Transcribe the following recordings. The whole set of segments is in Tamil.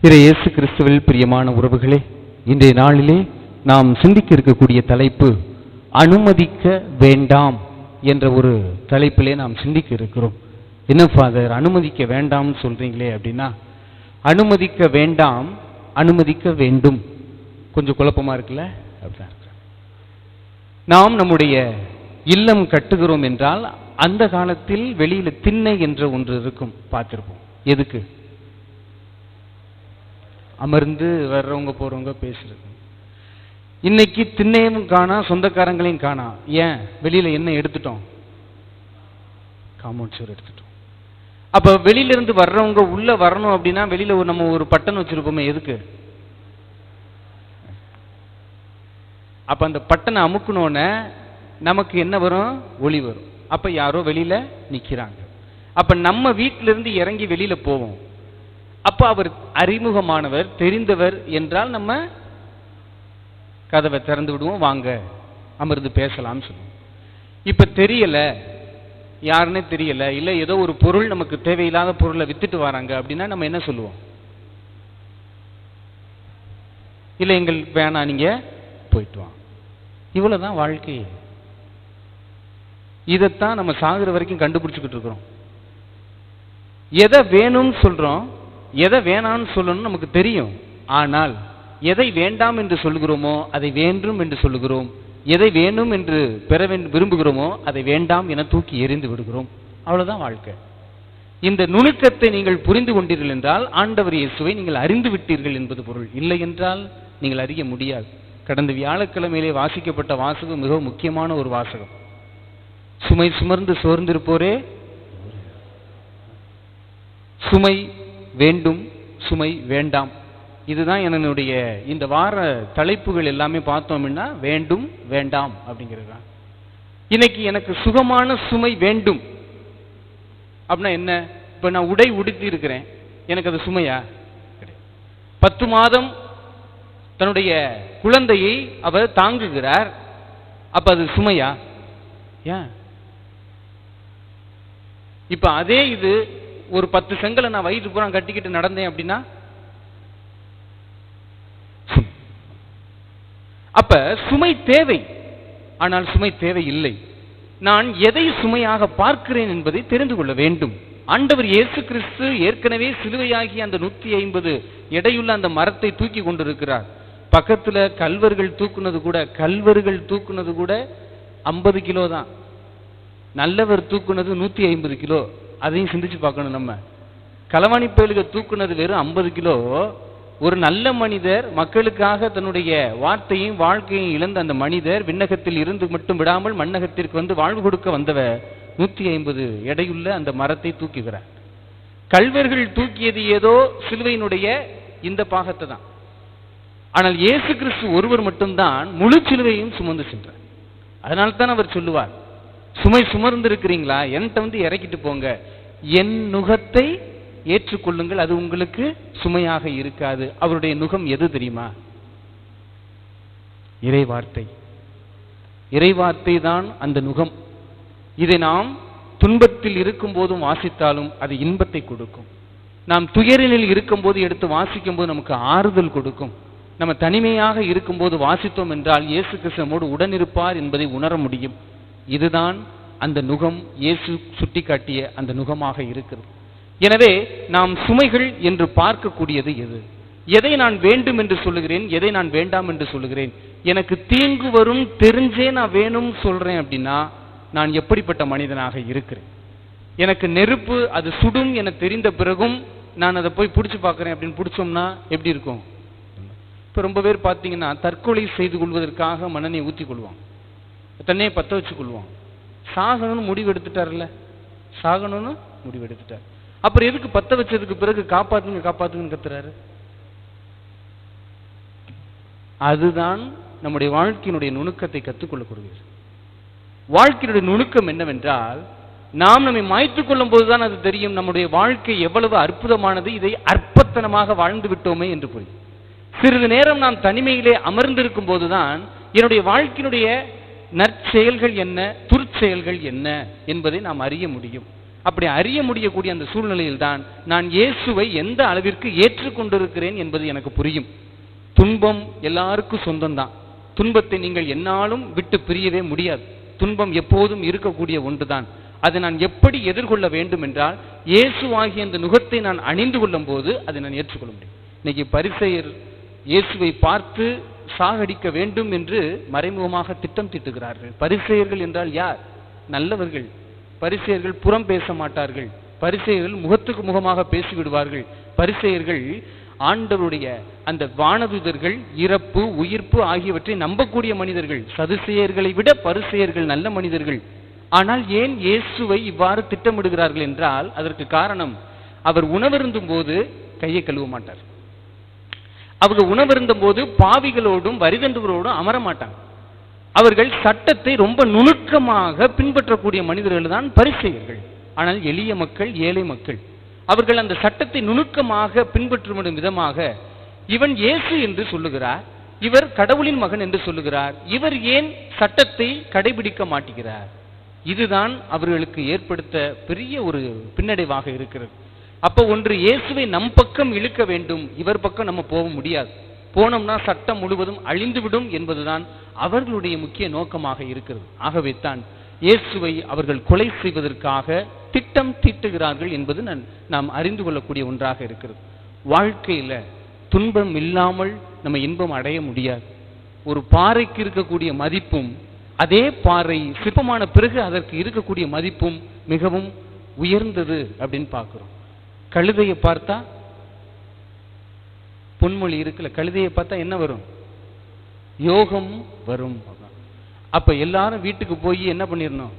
இயேசு கிறிஸ்துவில் பிரியமான உறவுகளே, இன்றைய நாளிலே நாம் சிந்திக்க இருக்கக்கூடிய தலைப்பு அனுமதிக்க வேண்டாம் என்ற ஒரு தலைப்பிலே நாம் சிந்திக்க இருக்கிறோம். என்ன ஃபாதர், அனுமதிக்க வேண்டாம்னு சொல்றீங்களே அப்படின்னா, அனுமதிக்க வேண்டாம், அனுமதிக்க வேண்டும். கொஞ்சம் குழப்பமா இருக்குல்ல? அப்படிதான் இருக்கு. நாம் நம்முடைய இல்லம் கட்டுகிறோம் என்றால் அந்த காலத்தில் வெளியில திண்ணை என்ற ஒன்று இருக்கும், பார்த்திருப்போம். எதுக்கு? அமர்ந்து வர்றவங்க போறவங்க பேசுறது. இன்னைக்கு திண்ணையும் காணா, சொந்தக்காரங்களையும் காணா. ஏன்? வெளியில என்ன எடுத்துட்டோம்? காம்பவுண்ட் சுவர் எடுத்துட்டோம். அப்ப வெளியில இருந்து வர்றவங்க உள்ள வரணும் அப்படின்னா வெளியில நம்ம ஒரு பட்டன் வச்சிருப்போமே, எதுக்கு? அப்ப அந்த பட்டனை அமுக்கணும்னு நமக்கு என்ன வரும்? ஒளி வரும். அப்ப யாரோ வெளியில நிக்கிறாங்க. அப்ப நம்ம வீட்டில இருந்து இறங்கி வெளியில போவோம். அப்ப அவர் அறிமுகமானவர், தெரிந்தவர் என்றால் நம்ம கதவை திறந்து விடுவோம், வாங்க அமர்ந்து பேசலாம் சொல்லுவோம். இப்ப தெரியல, யாருன்னே தெரியல, இல்ல ஏதோ ஒரு பொருள் நமக்கு தேவையில்லாத பொருளை வித்துட்டு வராங்க அப்படின்னா நம்ம என்ன சொல்லுவோம்? இல்ல எங்களுக்கு வேணாம், நீங்க போயிட்டு வாங்க. இவ்வளவுதான் வாழ்க்கை. இதைத்தான் நம்ம சாகுற வரைக்கும் கண்டுபிடிச்சுக்கிட்டு இருக்கிறோம். எதை வேணும்னு சொல்றோம், எதை வேணாம்னு சொல்லணும் நமக்கு தெரியும். ஆனால் எதை வேண்டாம் என்று சொல்லுகிறோமோ அதை வேண்டும் என்று சொல்லுகிறோம். எதை வேணும் என்று பெற விரும்புகிறோமோ அதை வேண்டாம் என தூக்கி எறிந்து விடுகிறோம். அவ்வளவுதான் வாழ்க்கை. இந்த நுணுக்கத்தை நீங்கள் புரிந்து கொண்டீர்கள் என்றால் ஆண்டவர் இயேசுவை நீங்கள் அறிந்து விட்டீர்கள் என்பது பொருள். இல்லை என்றால் நீங்கள் அறிய முடியாது. கடந்த வியாழக்கிழமையிலே வாசிக்கப்பட்ட வாசகம் மிகவும் முக்கியமான ஒரு வாசகம். சுமை சுமர்ந்து சோர்ந்திருப்போரே, சுமை வேண்டும், சுமை வேண்டாம். இதுதான் என்னுடைய இந்த வார தலைப்புகள் எல்லாமே பார்த்தோம்னா வேண்டும் வேண்டாம் அப்படிங்கிறது. இன்னைக்கு எனக்கு சுகமான சுமை வேண்டும் அப்படின்னா என்ன? இப்ப நான் உடை உடுத்தி இருக்கிறேன், எனக்கு அது சுமையா? 10 மாதம் தன்னுடைய குழந்தையை அவர் தாங்குகிறார், அப்ப அது சுமையா? ஏன்? இப்ப அதே இது ஒரு 10 செங்கலை நான் வயிற்று பூரா கட்டிக்கிட்டு நடந்தேன் அப்படின்னா, அப்ப சுமை தேவை, ஆனால் சுமை தேவை இல்லை. நான் எதை சுமையாக பார்க்கிறேன் என்பதை தெரிந்து கொள்ள வேண்டும். ஆண்டவர் இயேசு கிறிஸ்து ஏற்கனவே சிலுவையாகி அந்த 150 எடையுள்ள அந்த மரத்தை தூக்கி கொண்டிருக்கிறார். பக்கத்துல கல்வர்கள் தூக்குனது கூட 50 கிலோ தான். நல்லவர் தூக்குனது 150 கிலோ. அதையும் சிந்திச்சு பார்க்கணும். நம்ம களவாணி பயலுக தூக்குனது வெறும் 50 கிலோ. ஒரு நல்ல மனிதர், மக்களுக்காக தன்னுடைய வார்த்தையும் வாழ்க்கையும் இழந்த அந்த மனிதர் விண்ணகத்தில் இருந்து மட்டும் விடாமல் மண்ணகத்திற்கு வந்து வாழ்வு கொடுக்க வந்தவர் 150 எடையுள்ள அந்த மரத்தை தூக்குகிறார். கல்வர்கள் தூக்கியது ஏதோ சிலுவையினுடைய இந்த பாகத்தை தான். ஆனால் இயேசு கிறிஸ்து ஒருவர் மட்டும்தான் முழு சிலுவையும் சுமந்து சென்றார். அதனால்தான் அவர் சொல்லுவார், சுமை சுமர்ந்து இருக்கிறீங்களா, என்கிட்ட வந்து இறக்கிட்டு போங்க, என் நுகத்தை ஏற்றுக்கொள்ளுங்கள், அது உங்களுக்கு சுமையாக இருக்காது. அவருடைய நுகம் எது தெரியுமா? இறைவார்த்தை. இறைவார்த்தை தான் அந்த நுகம். இதை நாம் துன்பத்தில் இருக்கும் போதும் வாசித்தாலும் அது இன்பத்தை கொடுக்கும். நாம் துயரினில் இருக்கும் போது எடுத்து வாசிக்கும் போது நமக்கு ஆறுதல் கொடுக்கும். நம்ம தனிமையாக இருக்கும் போது வாசித்தோம் என்றால் இயேசு கிறிஸ்துவோடு உடனிருப்பார் என்பதை உணர முடியும். இதுதான் அந்த நுகம், இயேசு சுட்டிக்காட்டிய அந்த நுகமாக இருக்கிறது. எனவே நாம் சுமைகள் என்று பார்க்கக்கூடியது எது? எதை நான் வேண்டும் என்று சொல்லுகிறேன், எதை நான் வேண்டாம் என்று சொல்லுகிறேன்? எனக்கு தீங்கு வரும் தெரிஞ்சே நான் வேணும் சொல்றேன் அப்படின்னா நான் எப்படிப்பட்ட மனிதனாக இருக்கிறேன்? எனக்கு நெருப்பு அது சுடும் என தெரிந்த பிறகும் நான் அதை போய் பிடிச்சு பார்க்கிறேன் அப்படின்னு பிடிச்சோம்னா எப்படி இருக்கும்? இப்ப ரொம்ப பேர் பார்த்தீங்கன்னா தற்கொலை செய்து கொள்வதற்காக மண்ணெண்ணெய் ஊற்றி கொள்வாங்க, தண்ணியை பற்ற வச்சு கொள்வாங்க. சாகணும்னு முடிவு எடுத்துட்டார்ல, சாகணும்னு முடிவு எடுத்துட்டார். அப்புறம் எதுக்கு பத்த வச்சதுக்கு பிறகு காப்பாத்துங்க காப்பாத்துங்கன்னு கத்துறாரு? அதுதான் நம்முடைய வாழ்க்கையினுடைய நுணுக்கத்தை கற்றுக்கொள்ளக்கூடியது. வாழ்க்கையினுடைய நுணுக்கம் என்னவென்றால், நாம் நம்மை மாய்த்துக் கொள்ளும் போதுதான் அது தெரியும் நம்முடைய வாழ்க்கை எவ்வளவு அற்புதமானது, இதை அற்பத்தனமாக வாழ்ந்து விட்டோமே என்று புரியும். சிறிது நேரம் நாம் தனிமையிலே அமர்ந்திருக்கும் போதுதான் என்னுடைய வாழ்க்கையினுடைய நற்செயல்கள் என்ன, துர்ச்செயல்கள் என்ன என்பதை நாம் அறிய முடியும். அப்படி அறிய முடியக்கூடிய அந்த சூழ்நிலையில் தான் நான் இயேசுவை எந்த அளவிற்கு ஏற்றுக்கொண்டிருக்கிறேன் என்பது எனக்கு புரியும். துன்பம் எல்லாருக்கும் சொந்தம்தான். துன்பத்தை நீங்கள் என்னாலும் விட்டு பிரியவே முடியாது. துன்பம் எப்போதும் இருக்கக்கூடிய ஒன்றுதான். அதை நான் எப்படி எதிர்கொள்ள வேண்டும் என்றால், இயேசுவாகிய அந்த நுகத்தை நான் அணிந்து கொள்ளும் போது அதை நான் ஏற்றுக்கொள்ள முடியும். இன்னைக்கு பரிசேயர் இயேசுவை பார்த்து சாகடிக்க வேண்டும் என்று மறைமுகமாக திட்டம் தீட்டுகிறார்கள். பரிசேயர்கள் என்றால் யார்? நல்லவர்கள். பரிசேயர்கள் புறம் பேச மாட்டார்கள். பரிசேயர்கள் முகத்துக்கு முகமாக பேசிவிடுவார்கள். பரிசேயர்கள் ஆண்டவருடைய அந்த வானதூதர்கள், இறப்பு, உயிர்ப்பு ஆகியவற்றை நம்பக்கூடிய மனிதர்கள். சதுசேயர்களை விட பரிசேயர்கள் நல்ல மனிதர்கள். ஆனால் ஏன் இயேசுவை இவ்வாறு திட்டமிடுகிறார்கள் என்றால், அதற்கு காரணம், அவர் உணவருந்தும் போது கையை கழுவ மாட்டார். அவங்க உணவருந்தும் போது பாவிகளோடும் வரிதண்டுகளோடும் அமர மாட்டாங்க. அவர்கள் சட்டத்தை ரொம்ப நுணுக்கமாக பின்பற்றக்கூடிய மனிதர்கள் தான் பரிசேயர்கள். ஆனால் எளிய மக்கள், ஏழை மக்கள், அவர்கள் அந்த சட்டத்தை நுணுக்கமாக பின்பற்றும் விதமாக இவன் இயேசு என்று சொல்லுகிறார், இவர் கடவுளின் மகன் என்று சொல்லுகிறார், இவர் ஏன் சட்டத்தை கடைபிடிக்க மாட்டேங்கிறார்? இதுதான் அவர்களுக்கு ஏற்படுத்த பெரிய ஒரு பின்னடைவாக இருக்கிறது. அப்ப ஒன்று இயேசுவை நம் பக்கம் இழுக்க வேண்டும், இவர் பக்கம் நம்ம போக முடியாது. போனோம்னா சட்டம் முழுவதும் அழிந்துவிடும் என்பதுதான் அவர்களுடைய முக்கிய நோக்கமாக இருக்கிறது. ஆகவே தான் இயேசுவை அவர்கள் கொலை செய்வதற்காக திட்டம் தீட்டுகிறார்கள் என்பது நாம் அறிந்து கொள்ளக்கூடிய ஒன்றாக இருக்கிறது. வாழ்க்கையில துன்பம் இல்லாமல் நம்ம இன்பம் அடைய முடியாது. ஒரு பாறைக்கு இருக்கக்கூடிய மதிப்பும், அதே பாறை சிற்பமான பிறகு அதற்கு இருக்கக்கூடிய மதிப்பும் மிகவும் உயர்ந்தது அப்படின்னு பார்க்கிறோம். கழுதையை பார்த்தா, பொன்மொழி இருக்குல்ல, கழுதையை பார்த்தா என்ன வரும்? யோகம் வரும். அப்ப எல்லாரும் வீட்டுக்கு போய் என்ன பண்ணிடணும்?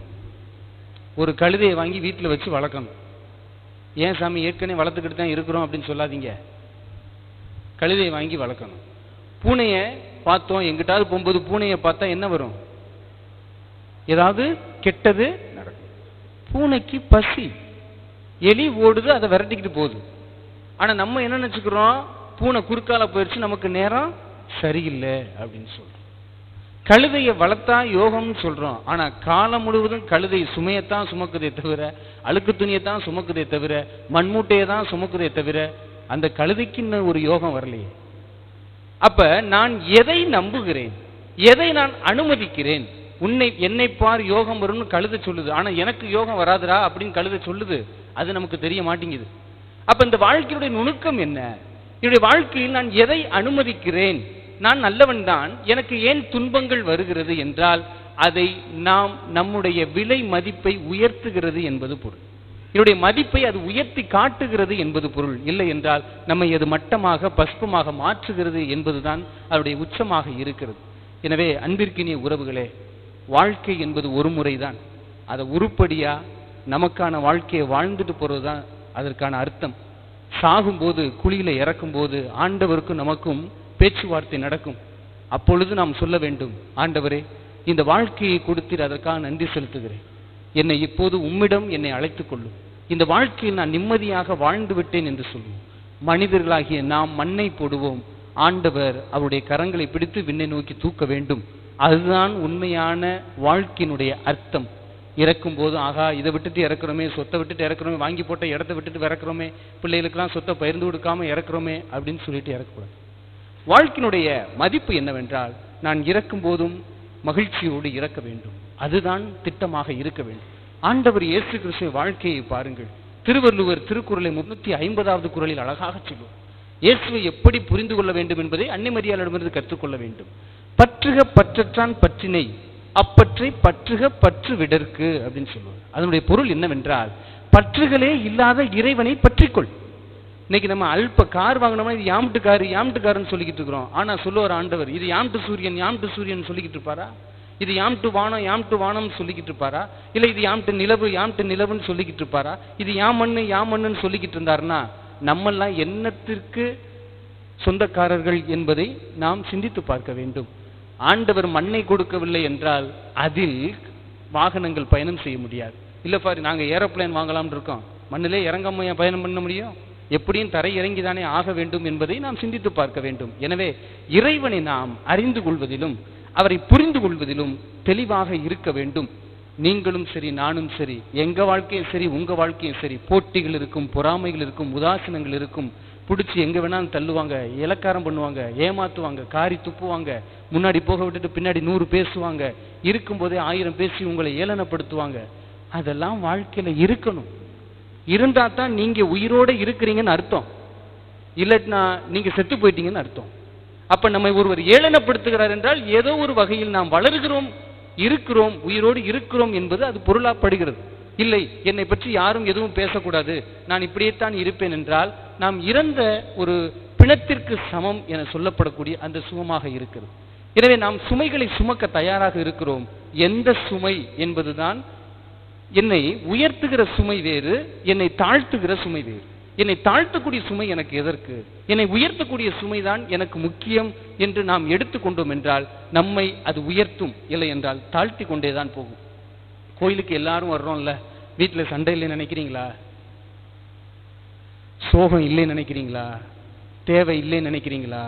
ஒரு கழுதையை வாங்கி வீட்டில் வச்சு வளர்க்கணும். ஏன் சாமி ஏற்கனவே வளர்த்துக்கிட்டு தான் இருக்கிறோம் அப்படின்னு சொல்லாதீங்க. கழுதையை வாங்கி வளர்க்கணும். பூனையை பார்த்தோம், எங்கிட்டாவது போகும்போது பூனையை பார்த்தா என்ன வரும்? ஏதாவது கெட்டது நடக்கும். பூனைக்கு பசி, எலி ஓடுது, அதை விரட்டிக்கிட்டு போகுது. ஆனா நம்ம என்ன நினைச்சுக்கிறோம்? பூனை குறுக்கால போயிடுச்சு, நமக்கு நேரம் சரியில்லை அப்படின்னு சொல்றோம். கழுதையை வளர்த்தா யோகம்னு சொல்றோம். ஆனா காலம் முழுவதும் கழுதை சுமையத்தான் சுமக்குதே தவிர, அழுக்கு துணியைத்தான் சுமக்குதே தவிர, மண்மூட்டையை தான் சுமக்குதே தவிர, அந்த கழுதைக்கு இன்னும் ஒரு யோகம் வரலையே. அப்ப நான் எதை நம்புகிறேன், எதை நான் அனுமதிக்கிறேன்? என்னை பார் யோகம் வரும்னு கழுதை சொல்லுது, ஆனா எனக்கு யோகம் வராதுரா அப்படின்னு கழுதை சொல்லுது. அது நமக்கு தெரிய மாட்டேங்குது. அப்ப இந்த வாழ்க்கையுடைய நுணுக்கம் என்ன? என்னுடைய வாழ்க்கையில் நான் எதை அனுமதிக்கிறேன்? நான் நல்லவன் தான், எனக்கு ஏன் துன்பங்கள் வருகிறது என்றால், அதை நாம் நம்முடைய விலை மதிப்பை உயர்த்துகிறது என்பது பொருள். என்னுடைய மதிப்பை அது உயர்த்தி காட்டுகிறது என்பது பொருள். இல்லை என்றால் நம்மை அது மட்டமாக பஸ்பமாக மாற்றுகிறது என்பதுதான் அதனுடைய உச்சமாக இருக்கிறது. எனவே அன்பிற்கினிய உறவுகளே, வாழ்க்கை என்பது ஒரு முறைதான். அதை உருப்படியா நமக்கான வாழ்க்கையை வாழ்ந்துட்டு போறதுதான் அதற்கான அர்த்தம். சாகும்போது, குழியில இறக்கும் போது ஆண்டவருக்கும் நமக்கும் பேச்சுவார்த்தை நடக்கும். அப்பொழுது நாம் சொல்ல வேண்டும், ஆண்டவரே, இந்த வாழ்க்கையை கொடுத்தீர், அதற்காக நன்றி செலுத்துகிறேன். என்னை இப்போது உம்மிடம் என்னை அழைத்துக் கொள்ளும். இந்த வாழ்க்கையில் நான் நிம்மதியாக வாழ்ந்து விட்டேன் என்று சொல்லுவோம். மனிதர்களாகிய நாம் மண்ணை போடுவோம், ஆண்டவர் அவருடைய கரங்களை பிடித்து விண்ணை நோக்கி தூக்க வேண்டும். அதுதான் உண்மையான வாழ்க்கையினுடைய அர்த்தம். இறக்கும் போது, ஆகா இதை விட்டுட்டு இறக்குறோமே, சொத்தை விட்டுட்டு இறக்குறோமே, வாங்கி போட்ட இடத்தை விட்டுட்டு இறக்குறோமே, பிள்ளைகளுக்கெல்லாம் சொத்தை பகிர்ந்து கொடுக்காம இறக்குறோமே அப்படின்னு சொல்லிட்டு இறக்கக்கூடாது. வாழ்க்கையினுடைய மதிப்பு என்னவென்றால், நான் இறக்கும் போதும் மகிழ்ச்சியோடு இறக்க வேண்டும். அதுதான் திட்டமாக இருக்க வேண்டும். ஆண்டவர் இயேசு கிறிஸ்து வாழ்க்கையை பாருங்கள். திருவள்ளுவர் திருக்குறளை 350வது குறளில் அழகாக சொல்லுவார். இயேசுவை எப்படி புரிந்து கொள்ள வேண்டும் என்பதை அன்னை மரியாளிடமிருந்து கற்றுக்கொள்ள வேண்டும். பற்றுக பற்றற்றான் பற்றினை, அப்பற்றை பற்றுக பற்று விடற்கு அப்படின்னு சொல்லுவார். அதனுடைய பொருள் என்னவென்றால், பற்றுகளே இல்லாத இறைவனை பற்றிக்கொள். இன்னைக்கு நம்ம அல்ப கார் வாங்கினோம்னா இது யாம்ட்டு காருன்னு சொல்லிக்கிட்டு இருக்கிறோம். ஆனா சொல்லுவார் ஆண்டவர், இது யாம்ட்டு சூரியன் சொல்லிக்கிட்டு இருப்பாரா? இது யாம்ட்டு வானம் சொல்லிக்கிட்டு இருப்பாரா? இல்ல இது யாம்ட்டு நிலவுன்னு சொல்லிக்கிட்டு இருப்பாரா? இது யாமண்ணுன்னு சொல்லிக்கிட்டு இருந்தாருன்னா நம்மெல்லாம் என்னத்திற்கு சொந்தக்காரர்கள் என்பதை நாம் சிந்தித்து பார்க்க வேண்டும். ஆண்டவர் மண்ணை கொடுக்கவில்லை என்றால் அதில் வாகனங்கள் பயணம் செய்ய முடியாது. இல்ல பாரு, நாங்க ஏரோப்ளேன் வாங்கலாம்னு இருக்கோம், மண்ணிலே இறங்காம பயணம் பண்ண முடியும்? எப்படியும் தரை இறங்கிதானே ஆக வேண்டும் என்பதை நாம் சிந்தித்து பார்க்க வேண்டும். எனவே இறைவனை நாம் அறிந்து கொள்வதிலும் அவரை புரிந்து கொள்வதிலும் தெளிவாக இருக்க வேண்டும். நீங்களும் சரி, நானும் சரி, எங்க வாழ்க்கையும் சரி, உங்க வாழ்க்கையும் சரி, போட்டிகள் இருக்கும், பொறாமைகள் இருக்கும், உதாசீனங்கள் இருக்கும். பிடிச்சி எங்க வேணாலும் தள்ளுவாங்க, இலக்காரம் பண்ணுவாங்க, ஏமாத்துவாங்க, காரி துப்புவாங்க, முன்னாடி போக விட்டுட்டு பின்னாடி 100 பேசுவாங்க, இருக்கும்போதே 1000 பேசி உங்களை ஏளனப்படுத்துவாங்க. அதெல்லாம் வாழ்க்கையில இருக்கணும். இருந்தா தான் நீங்க உயிரோட இருக்கிறீங்கன்னு அர்த்தம். இல்லைன்னா நீங்க செத்து போயிட்டீங்கன்னு அர்த்தம். அப்ப நம்மை ஒருவர் ஏளனப்படுத்துகிறார் என்றால் ஏதோ ஒரு வகையில் நாம் வளர்கிறோம், இருக்கிறோம், உயிரோடு இருக்கிறோம் என்பது அது பொருளாப்படுகிறது. இல்லை, என்னை பற்றி யாரும் எதுவும் பேசக்கூடாது, நான் இப்படியேத்தான் இருப்பேன் என்றால் நாம் இறந்த ஒரு பிணத்திற்கு சமம் என சொல்லப்படக்கூடிய அந்த சுகமாக இருக்கிறது. எனவே நாம் சுமைகளை சுமக்க தயாராக இருக்கிறோம். எந்த சுமை என்பதுதான், என்னை உயர்த்துகிற சுமை வேறு, என்னை தாழ்த்துகிற சுமை வேறு. என்னை தாழ்த்தக்கூடிய சுமை எனக்கு எதற்கு, என்னை உயர்த்தக்கூடிய சுமைதான் எனக்கு முக்கியம் என்று நாம் எடுத்துக்கொண்டோம் என்றால் நம்மை அது உயர்த்தும். இல்லை என்றால் தாழ்த்தி கொண்டேதான் போகும். கோயிலுக்கு எல்லாரும் வர்றோம்ல, வீட்டில் சண்டை இல்லைன்னு நினைக்கிறீங்களா? சோகம் இல்லைன்னு நினைக்கிறீங்களா? தேவை இல்லைன்னு நினைக்கிறீங்களா?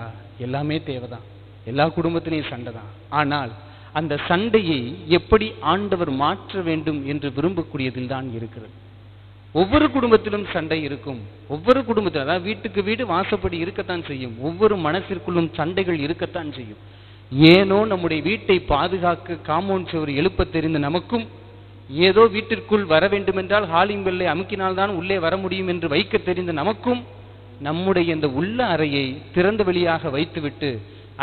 எல்லாமே தேவைதான். எல்லா குடும்பத்திலையும் சண்டை தான். ஆனால் அந்த சண்டையை எப்படி ஆண்டவர் மாற்ற வேண்டும் என்று விரும்பக்கூடியதில் தான் இருக்கிறது. ஒவ்வொரு குடும்பத்திலும் சண்டை இருக்கும். ஒவ்வொரு குடும்பத்திலும், அதாவது வீட்டுக்கு வீடு வாசப்படி இருக்கத்தான் செய்யும். ஒவ்வொரு மனசிற்குள்ளும் சண்டைகள் இருக்கத்தான் செய்யும். ஏனோ நம்முடைய வீட்டை பாதுகாக்க காம்பவுண்ட் சுவர் எழுப்ப தெரிந்த நமக்கும், ஏதோ வீட்டிற்குள் வர வேண்டும் என்றால் ஹாலிங் பெல்லை அமுக்கினால்தான் உள்ளே வர முடியும் என்று வைக்க தெரிந்த நமக்கும், நம்முடைய இந்த உள்ள அறையை திறந்த வெளியாக வைத்துவிட்டு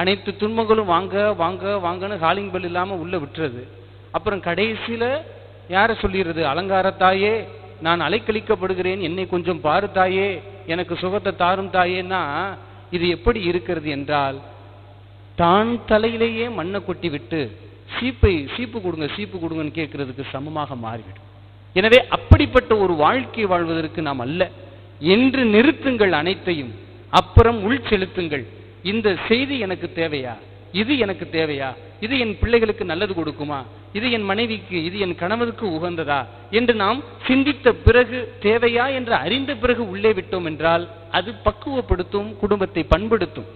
அனைத்து துன்பங்களும் வாங்க வாங்க வாங்கன்னு ஹாலிங் பெல் இல்லாம உள்ள விட்டுறது. அப்புறம் கடைசியில யார சொல்லிடுறது? அலங்காரத்தாயே, நான் அலைக்கழிக்கப்படுகிறேன், என்னை கொஞ்சம் பாரு தாயே, எனக்கு சுகத்தை தாரும் தாயேன்னா இது எப்படி இருக்கிறது என்றால், தான் தலையிலேயே மண்ணை கொட்டி விட்டு சீப்பு கொடுங்க சீப்பு கொடுங்கன்னு கேட்கறதுக்கு சமமாக மாறிவிடும். எனவே அப்படிப்பட்ட ஒரு வாழ்க்கை வாழ்வதற்கு நாம் அல்ல. என்று நிறுத்துங்கள் அனைத்தையும், அப்புறம் உள் செலுத்துங்கள். இந்த செய்தி எனக்கு தேவையா? இது எனக்கு தேவையா? இது என் பிள்ளைகளுக்கு நல்லது கொடுக்குமா? இது என் மனைவிக்கு, இது என் கணவருக்கு உகந்ததா என்று நாம் சிந்தித்த பிறகு, தேவையா என்று அறிந்த பிறகு உள்ளே விட்டோம் என்றால் அது பக்குவப்படுத்தும், குடும்பத்தை பண்படுத்தும்.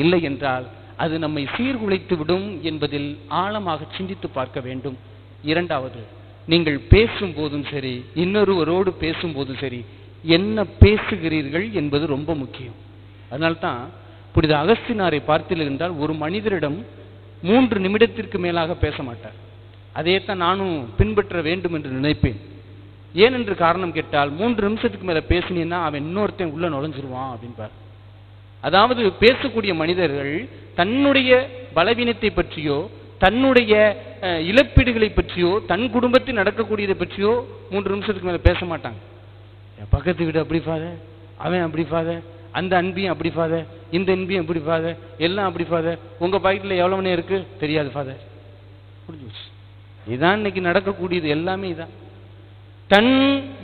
இல்லை என்றால் அது நம்மை சீர்குலைத்து விடும் என்பதில் ஆழமாக சிந்தித்து பார்க்க வேண்டும். இரண்டாவது, நீங்கள் பேசும் போதும் சரி, இன்னொருவரோடு பேசும் போதும் சரி, என்ன பேசுகிறீர்கள் என்பது ரொம்ப முக்கியம். அதனால்தான் புனித அகஸ்தினாரை பார்த்தீர்கள் என்றால், ஒரு மனிதரிடம் 3 நிமிடத்திற்கு மேலாக பேச மாட்டார். அதைத்தான் நானும் பின்பற்ற வேண்டும் என்று நினைப்பேன். ஏனென்று காரணம் கேட்டால், 3 நிமிஷத்துக்கு மேல பேசினீன்னா அவன் இன்னொருத்தன் உள்ள நுழைஞ்சிருவான் அப்படின்பார். அதாவது பேசக்கூடிய மனிதர்கள் தன்னுடைய பலவீனத்தை பற்றியோ, தன்னுடைய இழப்பீடுகளை பற்றியோ, தன் குடும்பத்தில் நடக்கக்கூடியதை பற்றியோ 3 நிமிஷத்துக்கு மேல பேச மாட்டாங்க. பக்கத்து வீடு அப்படி ஃபாதர், அவன் அப்படி ஃபாதர், அந்த அன்பியும் அப்படி ஃபாதர், இந்த அன்பியும் அப்படி ஃபாதர், எல்லாம் அப்படி ஃபாதர், உங்க பாக்கெட்ல எவ்வளவுனே இருக்கு தெரியாது ஃபாதர். புரிஞ்சுச்சு. இதான் இன்னைக்கு நடக்கக்கூடியது. எல்லாமே இதான். தன்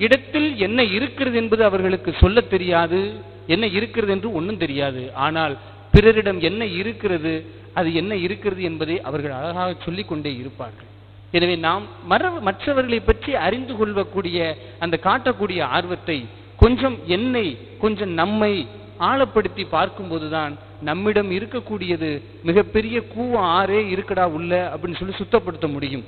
இடத்தில் என்ன இருக்கிறது என்பது அவர்களுக்கு சொல்ல தெரியாது, என்ன இருக்கிறது என்று ஒன்றும் தெரியாது. ஆனால் பிறரிடம் என்ன இருக்கிறது, அது என்ன இருக்கிறது என்பதை அவர்கள் அழகாக சொல்லிக் கொண்டே இருப்பார்கள். எனவே நாம் மற்றவர்களை பற்றி அறிந்து கொள்ளக்கூடிய அந்த காட்டக்கூடிய ஆர்வத்தை கொஞ்சம் என்னை கொஞ்சம் நம்மை ஆழப்படுத்தி பார்க்கும்போதுதான் நம்மிடம் இருக்கக்கூடியது மிகப்பெரிய ஆறே இருக்கடா உள்ள அப்படின்னு சொல்லி சுத்தப்படுத்த முடியும்.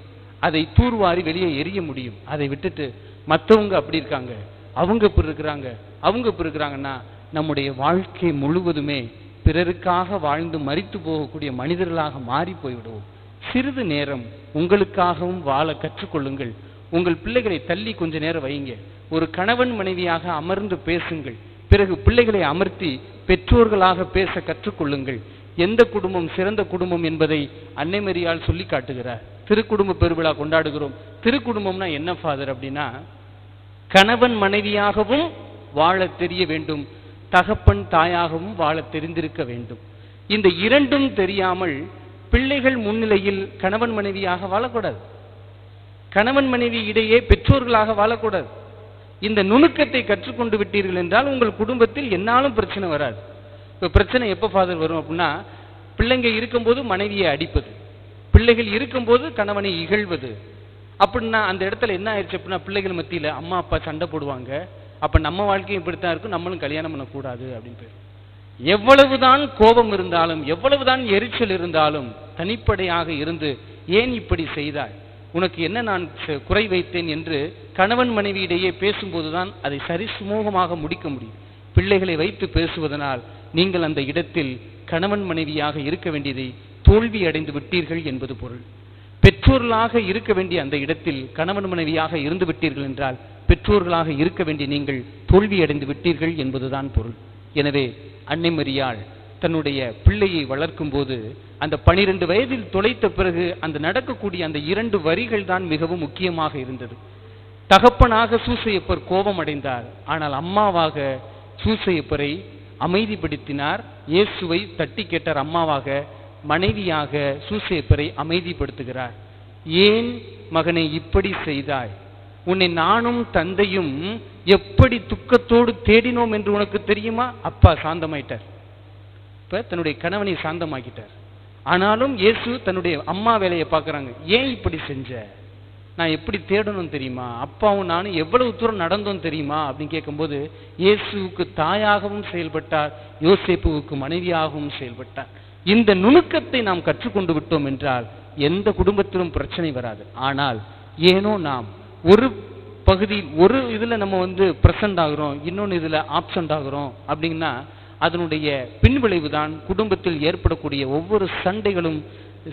அதை தூர்வாரி வெளியே எரிய முடியும். அதை விட்டுட்டு மற்றவங்க அப்படி இருக்காங்க, அவங்க இப்படி இருக்கிறாங்க, அவங்க இப்படி இருக்கிறாங்கன்னா நம்முடைய வாழ்க்கை முழுவதுமே பிறருக்காக வாழ்ந்து மரித்து போகக்கூடிய மனிதர்களாக மாறி போய்விடுவோம். சிறிது நேரம் உங்களுக்காகவும் வாழ கற்றுக்கொள்ளுங்கள். உங்கள் பிள்ளைகளை தள்ளி கொஞ்ச நேரம் வைங்க. ஒரு கணவன் மனைவியாக அமர்ந்து பேசுங்கள். பிறகு பிள்ளைகளை அமர்த்தி பெற்றோர்களாக பேச கற்றுக்கொள்ளுங்கள். எந்த குடும்பம் சிறந்த குடும்பம் என்பதை அன்னை மரியாள் சொல்லி காட்டுகிறார். திருக்குடும்ப பெருவிழா கொண்டாடுகிறோம். திருக்குடும்பம்னா என்ன ஃபாதர் அப்படின்னா, கணவன் மனைவியாகவும் வாழ தெரிய வேண்டும், தகப்பன் தாயாகவும் வாழ தெரிந்திருக்க வேண்டும். இந்த இரண்டும் தெரியாமல் பிள்ளைகள் முன்னிலையில் கணவன் மனைவியாக வாழக்கூடாது, கணவன் மனைவி இடையே பெற்றோர்களாக வாழக்கூடாது. இந்த நுணுக்கத்தை கற்றுக்கொண்டு விட்டீர்கள் என்றால் உங்கள் குடும்பத்தில் என்னாலும் பிரச்சனை வராது. இப்போ பிரச்சனை எப்போ ஃபாதர் வரும் அப்படின்னா, பிள்ளைங்க இருக்கும்போது மனைவியை அடிப்பது, பிள்ளைகள் இருக்கும்போது கணவனை இகழ்வது. அப்படின்னா அந்த இடத்துல என்ன ஆயிடுச்சு அப்படின்னா, பிள்ளைகள் மத்தியில் அம்மா அப்பா சண்டை போடுவாங்க. அப்போ நம்ம வாழ்க்கையும் இப்படித்தான் இருக்கும், நம்மளும் கல்யாணம் பண்ணக்கூடாது அப்படின்னு பேர். எவ்வளவுதான் கோபம் இருந்தாலும், எவ்வளவுதான் எரிச்சல் இருந்தாலும் தனிப்படையாக இருந்து, ஏன் இப்படி செய்தாய், உனக்கு என்ன நான் குறை வைத்தேன் என்று கணவன் மனைவியிடையே பேசும்போதுதான் அதை சரி சுமூகமாக முடிக்க முடியும். பிள்ளைகளை வைத்து பேசுவதனால் நீங்கள் அந்த இடத்தில் கணவன் மனைவியாக இருக்க வேண்டியதை தோல்வி அடைந்து விட்டீர்கள் என்பது பொருள். பெற்றோர்களாக இருக்க வேண்டிய அந்த இடத்தில் கணவன் மனைவியாக இருந்து விட்டீர்கள் என்றால் பெற்றோர்களாக இருக்க வேண்டிய நீங்கள் தோல்வி அடைந்து விட்டீர்கள் என்பதுதான் பொருள். எனவே அன்னை மரியாள் தன்னுடைய பிள்ளையை வளர்க்கும் போது அந்த 12 வயதில் தொலைத்த பிறகு அந்த நடக்கக்கூடிய அந்த 2 வரிகள் தான் மிகவும் முக்கியமாக இருந்தது. தகப்பனாக சூசையப்பர் கோபம் அடைந்தார், ஆனால் அம்மாவாக சூசையப்பரை அமைதிப்படுத்தினார். இயேசுவை தட்டி கேட்டார். அம்மாவாக, மனைவியாக சூசையப்பரை அமைதிப்படுத்துகிறார். ஏன் மகனை இப்படி செய்தாய்? உன்னை நானும் தந்தையும் எப்படி துக்கத்தோடு தேடினோம் என்று உனக்கு தெரியுமா? அப்பா சாந்தமாயிட்டார். இப்ப தன்னுடைய கணவனை சாந்தமாக்கிட்டார். ஆனாலும் இயேசு தன்னுடைய அம்மா வேலையை பார்க்கறாங்க. ஏன் இப்படி செஞ்ச? நான் எப்படி தேடணும் தெரியுமா? அப்பாவும் நானும் எவ்வளவு தூரம் நடந்தோம் தெரியுமா அப்படின்னு கேட்கும்போது இயேசுவுக்கு தாயாகவும் செயல்பட்டார், யோசேப்புவுக்கு மனைவியாகவும் செயல்பட்டார். இந்த நுணுக்கத்தை நாம் கற்றுக்கொண்டு விட்டோம் என்றால் எந்த குடும்பத்திலும் பிரச்சனை வராது. ஆனால் ஏனோ நாம் ஒரு பகுதி ஒரு இதுல நம்ம பிரசன்ட் ஆகிறோம், இன்னொன்று இதுல ஆப்சண்ட் ஆகிறோம் அப்படின்னா அதனுடைய பின்விளைவு தான் குடும்பத்தில் ஏற்படக்கூடிய ஒவ்வொரு சண்டைகளும்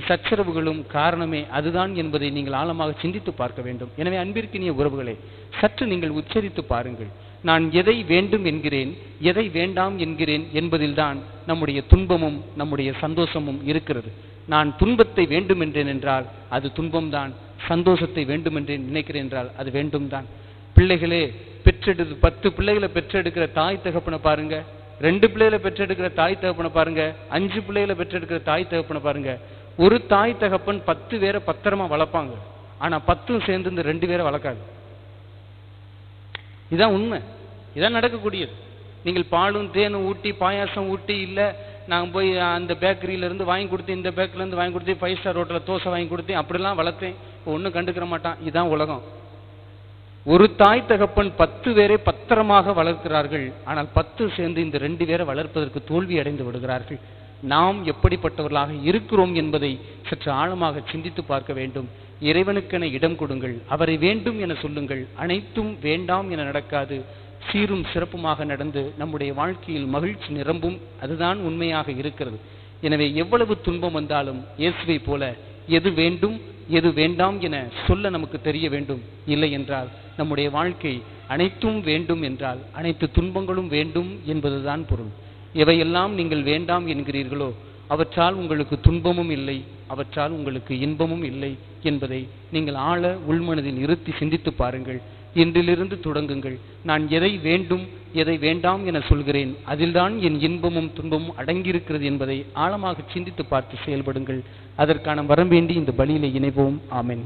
சச்சரவுகளும் காரணமே அதுதான் என்பதை நீங்கள் ஆழமாக சிந்தித்து பார்க்க வேண்டும். எனவே அன்பிற்கினிய உறவுகளே, சற்று நீங்கள் உச்சரித்து பாருங்கள். நான் எதை வேண்டும் என்கிறேன், எதை வேண்டாம் என்கிறேன் என்பதில்தான் நம்முடைய துன்பமும் நம்முடைய சந்தோஷமும் இருக்கிறது. நான் துன்பத்தை வேண்டும் என்றேன் என்றால் அது துன்பம்தான், சந்தோஷத்தை வேண்டும் என்று நினைக்கிறேன் என்றால் அது வேண்டும் தான். பிள்ளைகளே, 10 பிள்ளைகளை பெற்றெடுக்கிற தாய் தகப்பனை பாருங்க, 2 பிள்ளைகளை பெற்றெடுக்கிற தாய் தகப்பனை பாருங்க, 5 பிள்ளைகளை பெற்றெடுக்கிற தாய் தகப்பனை பாருங்க. ஒரு தாய் தகப்பன் 10 பேரை பத்திரமா வளர்ப்பாங்க, ஆனா 10 சேர்ந்து இந்த 2 பேரை வளர்க்காது. இதான் உண்மை, இதான் நடக்கக்கூடியது. நீங்கள் பாலும் தேனும் ஊட்டி பாயாசம் ஊட்டி இல்லை நான் போய் அந்த பேக்கரியிலேருந்து வாங்கி கொடுத்தேன், இந்த பேக்கரியிலேருந்து வாங்கி கொடுத்தேன், 5 ஸ்டார் ஹோட்டலில் தோசை வாங்கி கொடுத்தேன், அப்படிலாம் வளர்த்தேன், இப்போ ஒன்றும் கண்டுக்கிற மாட்டான். இதுதான் உலகம். ஒரு தாய் தகப்பன் 10 பேரை பத்திரமாக வளர்க்கிறார்கள், ஆனால் 10 சேர்ந்து இந்த 2 பேரை வளர்ப்பதற்கு தோல்வி அடைந்து விடுகிறார்கள். நாம் எப்படிப்பட்டவர்களாக இருக்கிறோம் என்பதை சற்று ஆழமாக சிந்தித்து பார்க்க வேண்டும். இறைவனுக்கென இடம் கொடுங்கள், அவரை வேண்டும் என சொல்லுங்கள். அனைத்தும் வேண்டாம் என நடக்காது, சீரும் சிறப்புமாக நடந்து நம்முடைய வாழ்க்கையில் மகிழ்ச்சி நிரம்பும். அதுதான் உண்மையாக இருக்கிறது. எனவே எவ்வளவு துன்பம் வந்தாலும் இயேசுவை போல எது வேண்டும் எது வேண்டாம் என சொல்ல நமக்கு தெரிய வேண்டும். இல்லை என்றால் நம்முடைய வாழ்க்கை அனைத்தும் வேண்டும் என்றால் அனைத்து துன்பங்களும் வேண்டும் என்பதுதான் பொருள். எவையெல்லாம் நீங்கள் வேண்டாம் என்கிறீர்களோ அவற்றால் உங்களுக்கு துன்பமும் இல்லை, அவற்றால் உங்களுக்கு இன்பமும் இல்லை என்பதை நீங்கள் ஆழ உள்மனதில் இருத்தி சிந்தித்து பாருங்கள். இன்றிலிருந்து தொடங்குங்கள். நான் எதை வேண்டும் எதை வேண்டாம் என சொல்கிறேன், அதில்தான் என் இன்பமும் துன்பமும் அடங்கியிருக்கிறது என்பதை ஆழமாக சிந்தித்து பார்த்து செயல்படுங்கள். அதற்கான வரம் வேண்டி இந்த பலியிலே இணைவோம். ஆமென்.